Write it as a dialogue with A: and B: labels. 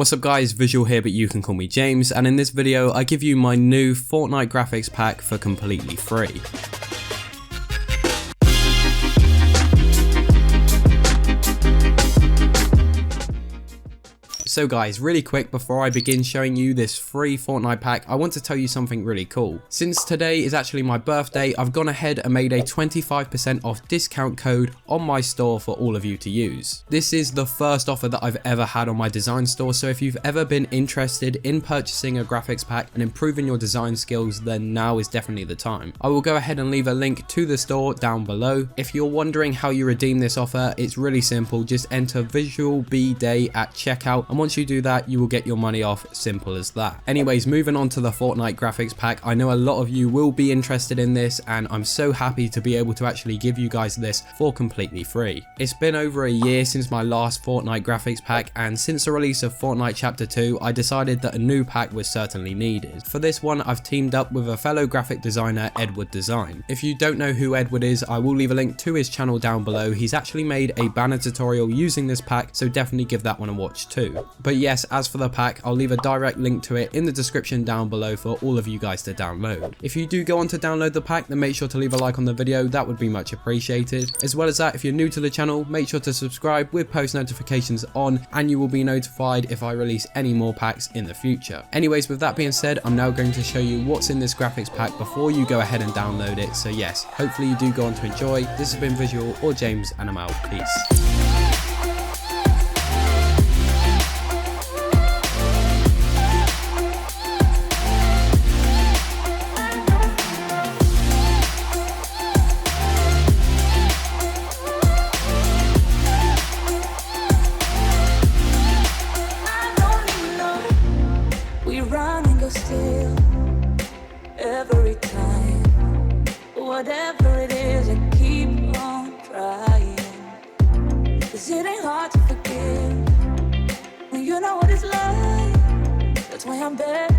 A: What's up guys, Visual here, but you can call me James, and in this video I give you my new Fortnite graphics pack for completely free. So guys, really quick before I begin showing you this free Fortnite pack, I want to tell you something really cool. Since today is actually my birthday, I've gone ahead and made a 25% off discount code on my store for all of you to use. This is the first offer that I've ever had on my design store, so if you've ever been interested in purchasing a graphics pack and improving your design skills, then now is definitely the time. I will go ahead and leave a link to the store down below. If you're wondering how you redeem this offer, it's really simple. Just enter Visual B Day at checkout, and once you do that, you will get your money off. Simple as that. Anyways, moving on to the Fortnite graphics pack. I know a lot of you will be interested in this, and I'm so happy to be able to actually give you guys this for completely free. It's been over a year since my last Fortnite graphics pack, and since the release of Fortnite Chapter 2, I decided that a new pack was certainly needed. For this one, I've teamed up with a fellow graphic designer, Edward Design. If you don't know who Edward is, I will leave a link to his channel down below. He's actually made a banner tutorial using this pack, so definitely give that one a watch too. But yes, as for the pack, I'll leave a direct link to it in the description down below for all of you guys to download. If you do go on to download the pack, then make sure to leave a like on the video. That would be much appreciated. As well as that, if you're new to the channel, make sure to subscribe with post notifications on, and you will be notified if I release any more packs in the future. Anyways, with that being said, I'm now going to show you what's in this graphics pack before you go ahead and download it. So yes, hopefully you do go on to enjoy. This has been Visual or James, and I'm out. Peace.
B: Still, every time, whatever it is, I keep on trying. 'Cause it ain't hard to forgive when you know what it's like. That's why I'm better